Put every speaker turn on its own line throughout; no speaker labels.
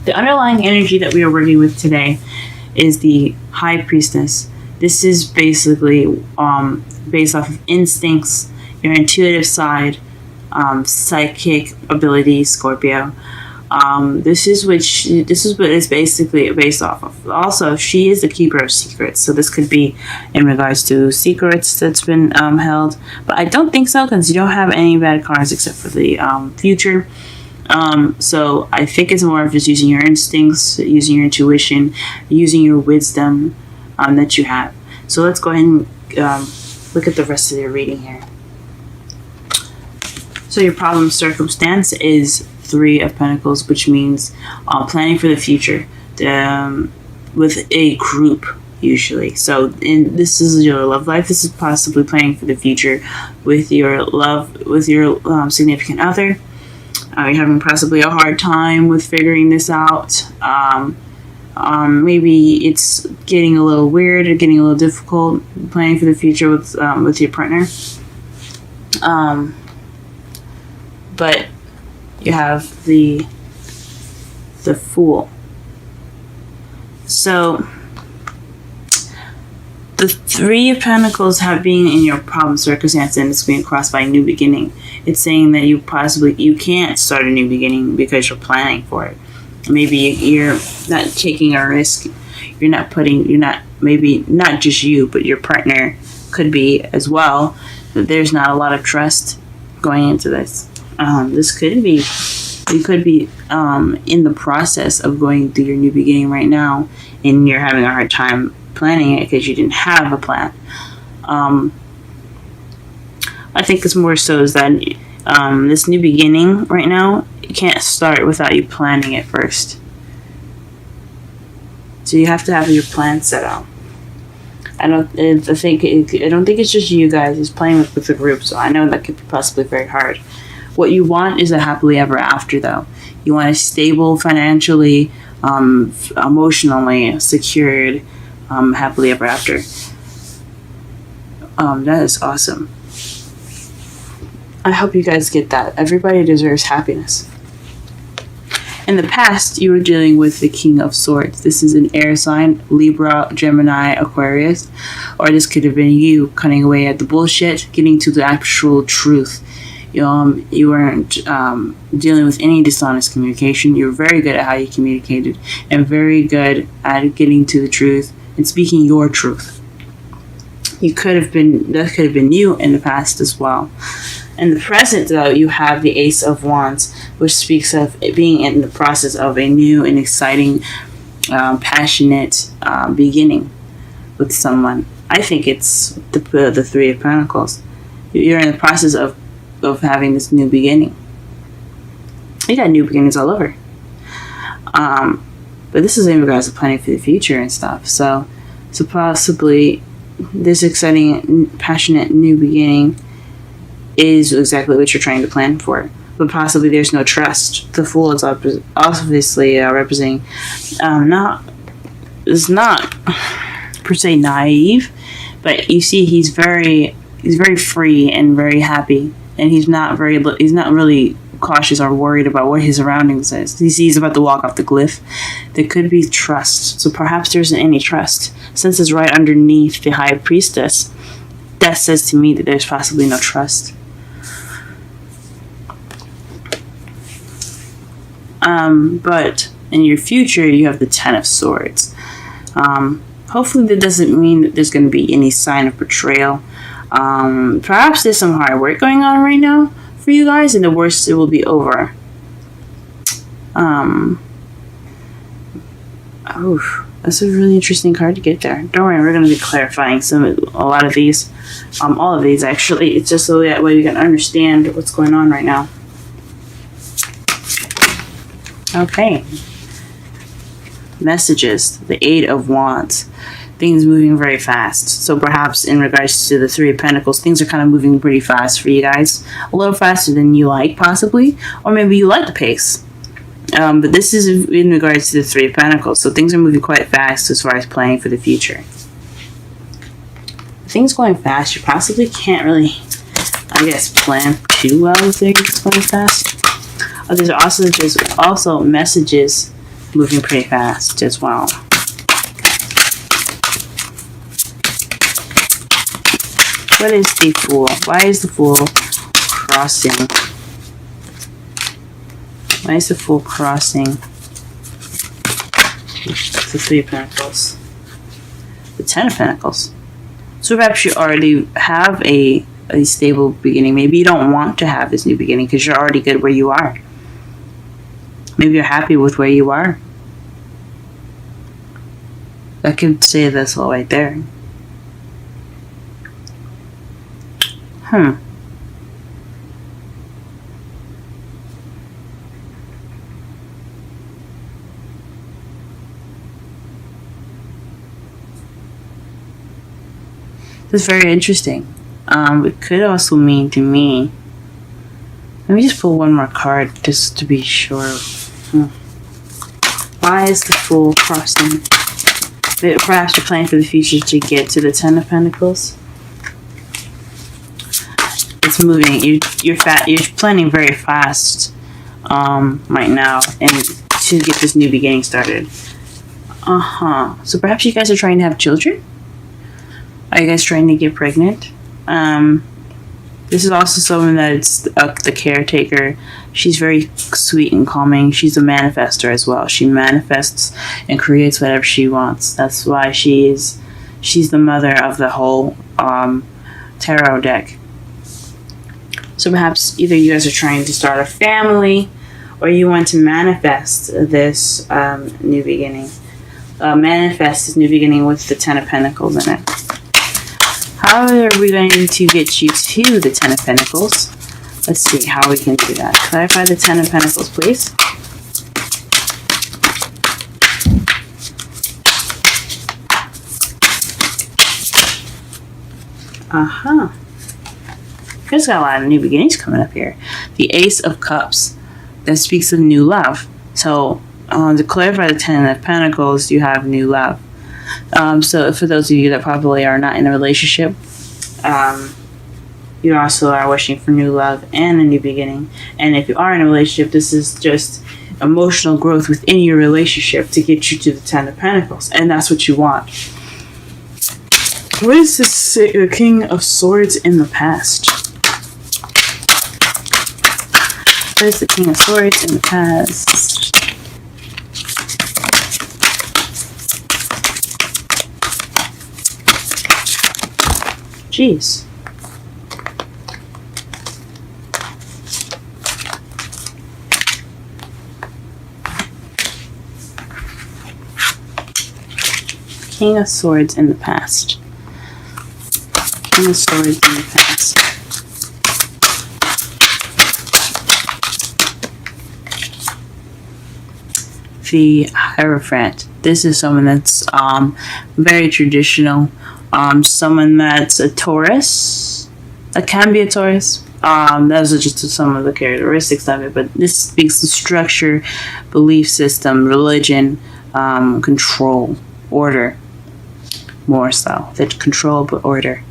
The underlying energy that we are working with today is the High Priestess. This is basically based off of instincts, your intuitive side, psychic abilities, Scorpio. This is what it's basically based off of. Also, she is the keeper of secrets, so this could be in regards to secrets that's been held. But I don't think so, because you don't have any bad cards except for the future. So I think it's more of just using your instincts, using your intuition, using your wisdom that you have. So let's go ahead and look at the rest of your reading here. So your problem circumstance is 3 of Pentacles, which means planning for the future with a group usually. So this is your love life. This is possibly planning for the future with your significant other. You're having possibly a hard time with figuring this out. Maybe it's getting a little weird or getting a little difficult planning for the future with your partner. But you have the Fool. So the 3 of Pentacles have been in your problem circumstance, and it's being crossed by a new beginning. It's saying that you can't start a new beginning because you're planning for it. Maybe you're not taking a risk. Maybe not just you, but your partner could be as well. There's not a lot of trust going into this. You could be in the process of going through your new beginning right now, and you're having a hard time planning it because you didn't have a plan. I think it's more so is that this new beginning right now, you can't start without you planning it first. So you have to have your plan set out. I don't think it's just you guys. It's playing with the group, so I know that could be possibly very hard. What you want is a happily ever after, though. You want a stable, financially, emotionally secured, happily ever after. That is awesome. I hope you guys get that. Everybody deserves happiness. In the past, you were dealing with the King of Swords. This is an air sign, Libra, Gemini, Aquarius. Or this could have been you cutting away at the bullshit, getting to the actual truth. You weren't dealing with any dishonest communication. You were very good at how you communicated and very good at getting to the truth and speaking your truth. That could have been you in the past as well. In the present, though, you have the Ace of Wands, which speaks of it being in the process of a new and exciting, passionate beginning with someone. I think it's the 3 of Pentacles. You're in the process of having this new beginning. You got new beginnings all over. But this is in regards to planning for the future and stuff. So possibly this exciting, passionate new beginning is exactly what you're trying to plan for. But possibly there's no trust. The Fool is obviously representing is not per se naive, but you see he's very free and very happy, and he's not really cautious or worried about what his surroundings is. He's about to walk off the cliff. There could be trust, so perhaps there isn't any trust. Since it's right underneath the High Priestess, that says to me that there's possibly no trust. But in your future, you have the 10 of Swords. Hopefully that doesn't mean that there's going to be any sign of betrayal. Perhaps there's some hard work going on right now for you guys, and the worst, it will be over. That's a really interesting card to get there. Don't worry, we're going to be clarifying a lot of these. All of these, actually. It's just so that way you can understand what's going on right now. Okay. Messages. The 8 of Wands. Things moving very fast. So perhaps in regards to the 3 of Pentacles, things are kind of moving pretty fast for you guys. A little faster than you like, possibly. Or maybe you like the pace. But this is in regards to the 3 of Pentacles. So things are moving quite fast as far as planning for the future. Things going fast, you possibly can't really, I guess, plan too well with things going fast. There's also messages moving pretty fast as well. What is the Fool? Why is the Fool crossing? Why is the Fool crossing the Three of Pentacles? The Ten of Pentacles. So perhaps you already have a stable beginning. Maybe you don't want to have this new beginning because you're already good where you are. Maybe you're happy with where you are. I could say this all right there. That's very interesting. It could also mean to me. Let me just pull one more card just to be sure. Why is the Fool crossing? Perhaps you're planning for the future to get to the Ten of Pentacles. It's moving. You're planning very fast right now, and to get this new beginning started. So perhaps you guys are trying to have children. Are you guys trying to get pregnant? This is also someone that's the caretaker. She's very sweet and calming. She's a manifester as well. She manifests and creates whatever she wants. That's why she's the mother of the whole tarot deck. So perhaps either you guys are trying to start a family, or you want to manifest this new beginning. Manifest this new beginning with the Ten of Pentacles in it. How are we going to get you to the Ten of Pentacles? Let's see how we can do that. Clarify the Ten of Pentacles, please. There's got a lot of new beginnings coming up here. The Ace of Cups. That speaks of new love. So, to clarify the Ten of Pentacles, you have new love. So for those of you that probably are not in a relationship, you also are wishing for new love and a new beginning. And if you are in a relationship, this is just emotional growth within your relationship to get you to the Ten of Pentacles. And that's what you want. What is this King of Swords in the past? What is the King of Swords in the past? Jeez. King of Swords in the past. King of Swords in the past. The Hierophant. This is someone that's very traditional. Someone that's a Taurus. That can be a Taurus. Those are just some of the characteristics of it. But this speaks to structure, belief system, religion, control, order. More so. That control but order.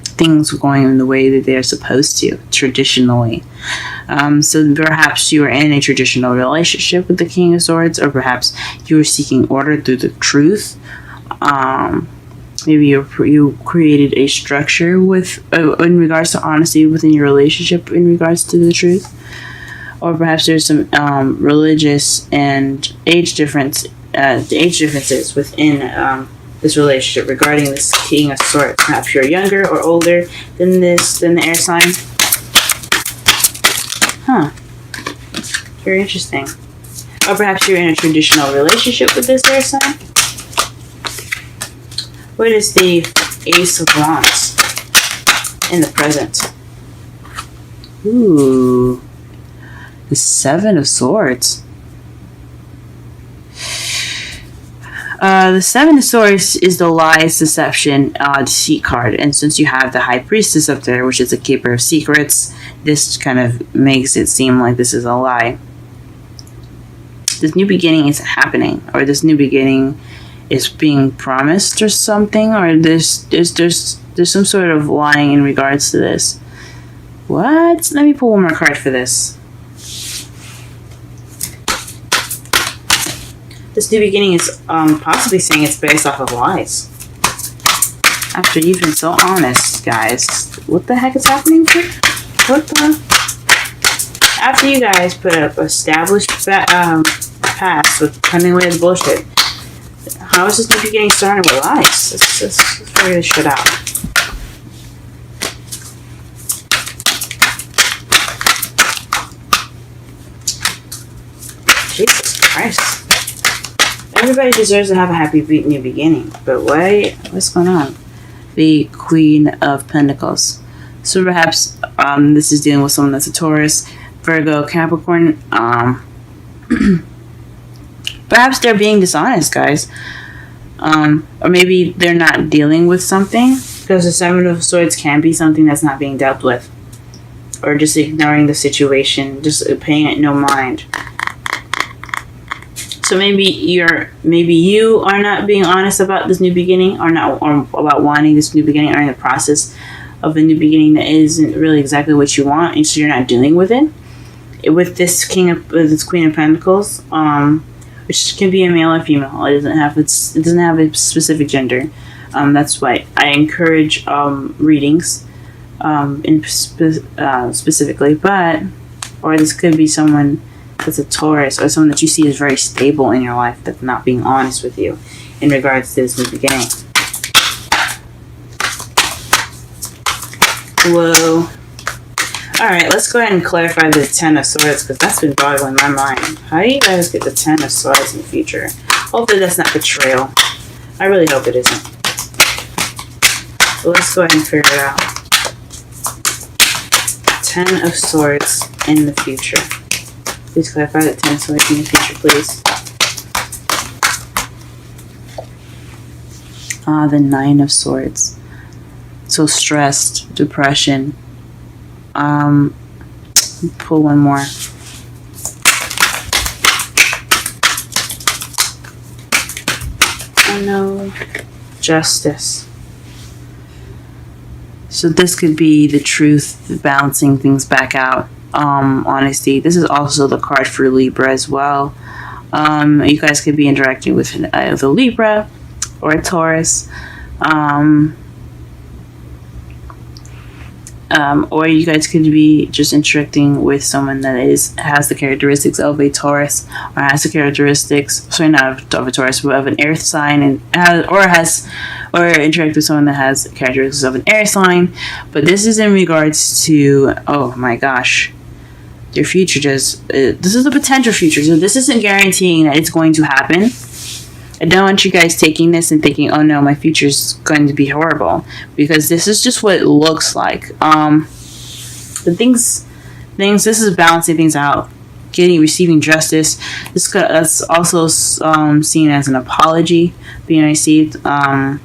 Things going in the way that they're supposed to, traditionally. So perhaps you are in a traditional relationship with the King of Swords, or perhaps you are seeking order through the truth. Maybe you created a structure with in regards to honesty within your relationship in regards to the truth. Or perhaps there's some religious and age differences within this relationship regarding this King of Swords. Perhaps you're younger or older than the air sign. Very interesting. Or perhaps you're in a traditional relationship with this air sign. What is the Ace of Wands in the present? Ooh. The Seven of Swords. The Seven of Swords is the lies, deception, deceit card. And since you have the High Priestess up there, which is a keeper of secrets, this kind of makes it seem like this is a lie. This new beginning isn't happening, or this new beginning is being promised or something, or there's some sort of lying in regards to this. What? Let me pull one more card for this. This new beginning is possibly saying it's based off of lies. After you've been so honest, guys, what the heck is happening here? What the? After you guys put up established past with cutting away the bullshit, how is this new beginning starting with lies? Let's figure this shit out. Jesus Christ. Everybody deserves to have a happy new beginning, but what's going on? The Queen of Pentacles. So perhaps this is dealing with someone that's a Taurus, Virgo, Capricorn. Perhaps they're being dishonest, guys. Or maybe they're not dealing with something, because the Seven of Swords can be something that's not being dealt with, or just ignoring the situation, just paying it no mind. So maybe you are not being honest about this new beginning, or about wanting this new beginning, or in the process of a new beginning that isn't really exactly what you want, and so you're not dealing with it. With this Queen of Pentacles, which can be a male or female. It doesn't have a specific gender. That's why I encourage readings, specifically. Or this could be someone that's a Taurus, or someone that you see is very stable in your life that's not being honest with you in regards to this new beginning. Whoa. Alright, let's go ahead and clarify the Ten of Swords, because that's been boggling my mind. How do you guys get the Ten of Swords in the future? Hopefully that's not betrayal. I really hope it isn't. But let's go ahead and figure it out. Ten of Swords in the future. Please clarify the Ten of Swords in the future, please. The Nine of Swords. So stressed, depression. Pull one more. Oh no. Justice. So this could be the truth, balancing things back out. Honesty. This is also the card for Libra as well. You guys could be interacting with either Libra or a Taurus. Or you guys could be just interacting with someone that has the characteristics of a Taurus, or has the characteristics, sorry, not of a Taurus, but of an earth sign, or interact with someone that has characteristics of an air sign. But this is in regards to, oh my gosh, your future. This is a potential future, so this isn't guaranteeing that it's going to happen. I don't want you guys taking this and thinking, oh no, my future is going to be horrible, because this is just what it looks like. This is balancing things out, receiving justice. That's also seen as an apology being received, but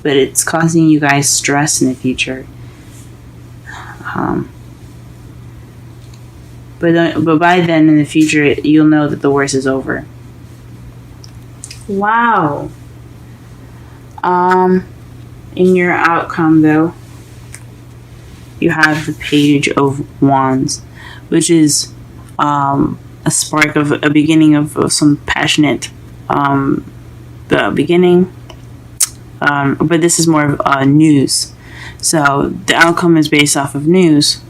it's causing you guys stress in the future. But by then in the future, you'll know that the worst is over. Wow. In your outcome, though, you have the Page of Wands, which is a spark of a beginning of some passionate beginning. But this is more of news. So the outcome is based off of news.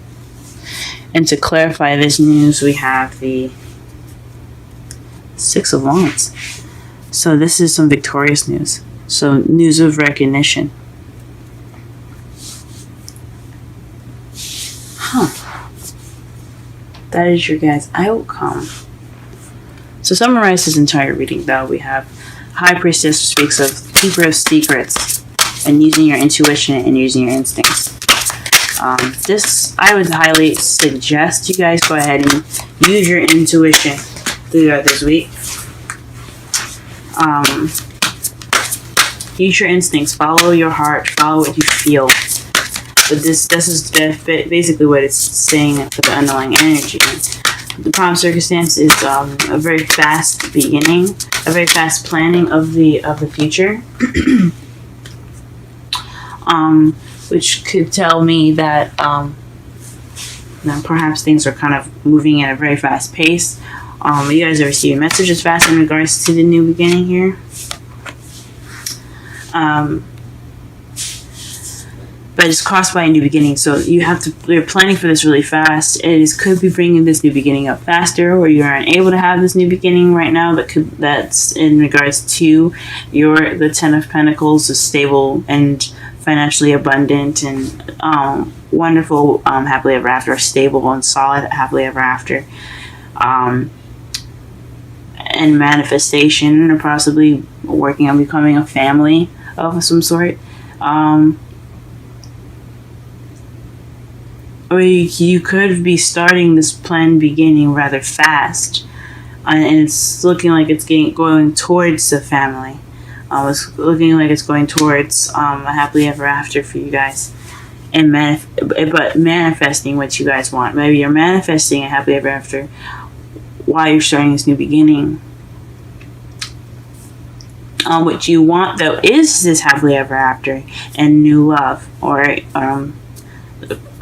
And to clarify this news, we have the Six of Wands. So this is some victorious news. So news of recognition. That is your guys' outcome. So summarize this entire reading, though. We have High Priestess, speaks of keeper of secrets and using your intuition and using your instincts. This, I would highly suggest you guys go ahead and use your intuition throughout this week. Use your instincts, follow your heart, follow what you feel. But this is basically what it's saying for the underlying energy. The prompt circumstance is a very fast beginning, a very fast planning of the future, which could tell me that perhaps things are kind of moving at a very fast pace. You guys are receiving messages fast in regards to the new beginning here. But it's crossed by a new beginning, so you're planning for this really fast. Could be bringing this new beginning up faster, or you're unable to have this new beginning right now. That's in regards to the Ten of Pentacles, is stable and financially abundant and wonderful, happily ever after, stable and solid happily ever after, and manifestation, or possibly working on becoming a family of some sort. Or you could be starting this planned beginning rather fast, and it's looking like it's going towards the family. It's looking like it's going towards a happily ever after for you guys, and but manifesting what you guys want. Maybe you're manifesting a happily ever after while you're starting this new beginning. What you want, though, is this happily ever after and new love, or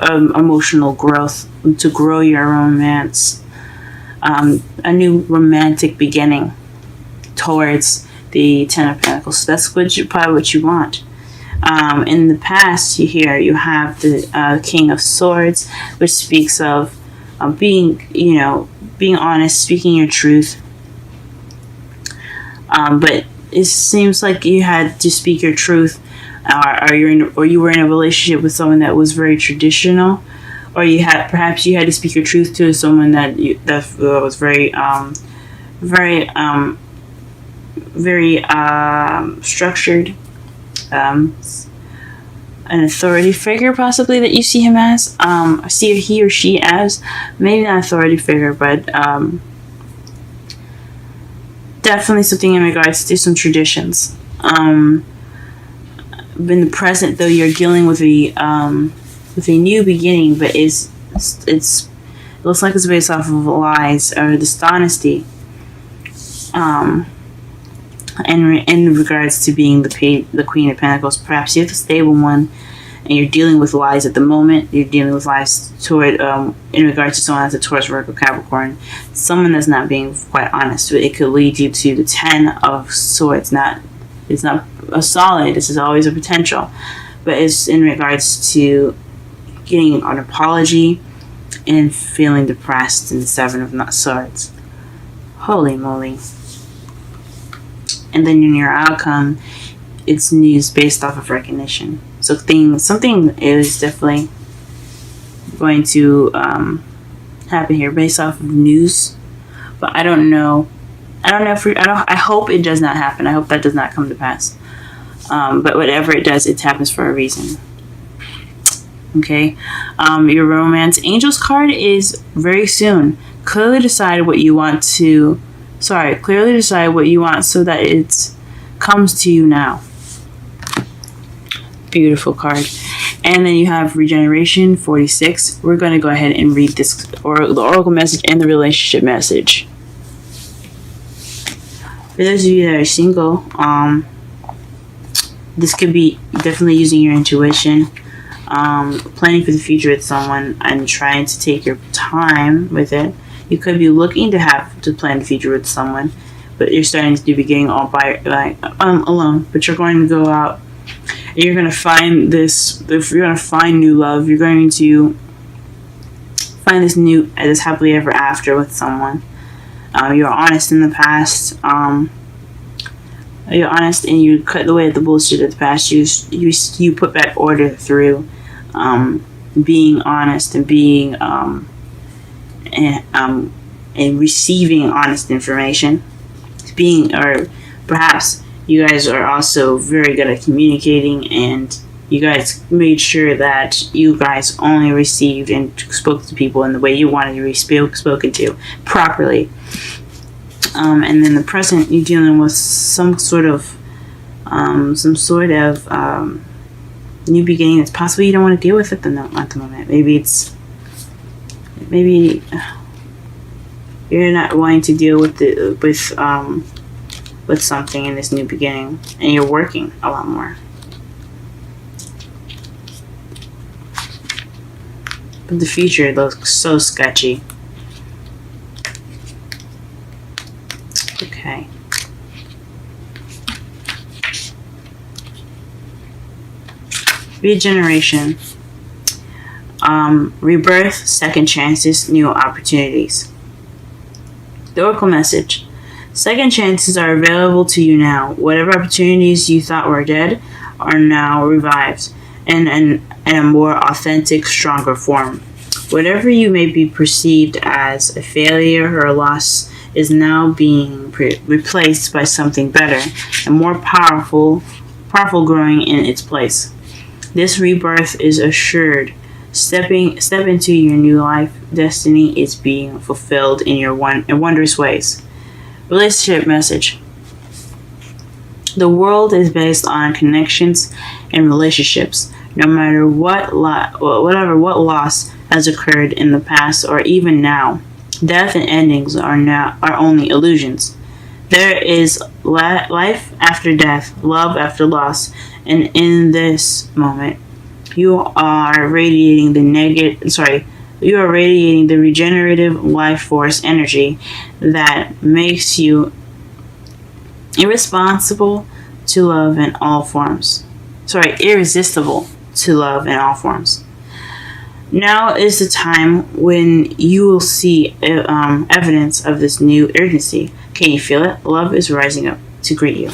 emotional growth, to grow your romance, a new romantic beginning towards the Ten of Pentacles. So that's probably what you want. In the past, you have the King of Swords, which speaks of being honest, speaking your truth. But it seems like you had to speak your truth, or you were in a relationship with someone that was very traditional, or perhaps you had to speak your truth to someone that was very structured, an authority figure possibly that you see him as, see he or she as, maybe not authority figure, but definitely something in regards to some traditions. In the present, though, you're dealing with a new beginning, but it looks like it's based off of lies or dishonesty. In regards to being the Queen of Pentacles, perhaps you're the stable one, and you're dealing with lies at the moment. You're dealing with lies toward in regards to someone that's a Taurus, Virgo, Capricorn, someone that's not being quite honest. It could lead you to the Ten of Swords. It's not a solid. This is always a potential, but it's in regards to getting an apology and feeling depressed in the Seven of Swords. Holy moly! And then in your outcome, it's news based off of recognition. So something is definitely going to happen here based off of news, but I don't know. I hope it does not happen. I hope that does not come to pass. But whatever it does, it happens for a reason. Okay. Your romance angels card is very soon. Clearly decide what you want so that it comes to you now. Beautiful card. And then you have regeneration 46. We're going to go ahead and read this, or the oracle message and the relationship message. For those of you that are single, this could be definitely using your intuition, planning for the future with someone, and trying to take your time with it. You could be looking to plan the future with someone, but you're starting to do beginning all by alone. But you're going to go out, and you're going to find this. If you're going to find new love, you're going to find this happily ever after with someone. You're honest in the past. You're honest, and you cut away the bullshit of the past. You put back order through being honest and being and receiving honest information. Or perhaps you guys are also very good at communicating, and you guys made sure that you guys only received and spoke to people in the way you wanted to be spoken to properly. And then the present, you're dealing with some sort of new beginning that's possibly you don't want to deal with at the moment. Maybe you're not wanting to deal with something in this new beginning, and you're working a lot more. But the future looks so sketchy. regeneration, rebirth, second chances, new opportunities. The Oracle message. Second chances are available to you now. Whatever opportunities you thought were dead are now revived in a more authentic, stronger form. Whatever you may be perceived as a failure or a loss is now being replaced by something better and more powerful growing in its place. This rebirth is assured. Step into your new life. Destiny is being fulfilled in wondrous ways. Relationship message. The world is based on connections and relationships. No matter what loss has occurred in the past or even now, death and endings are only illusions. There is life after death, love after loss, and in this moment, you are radiating the regenerative life force energy that makes you irresistible to love in all forms. Now is the time when you will see evidence of this new urgency. Can you feel it? Love is rising up to greet you.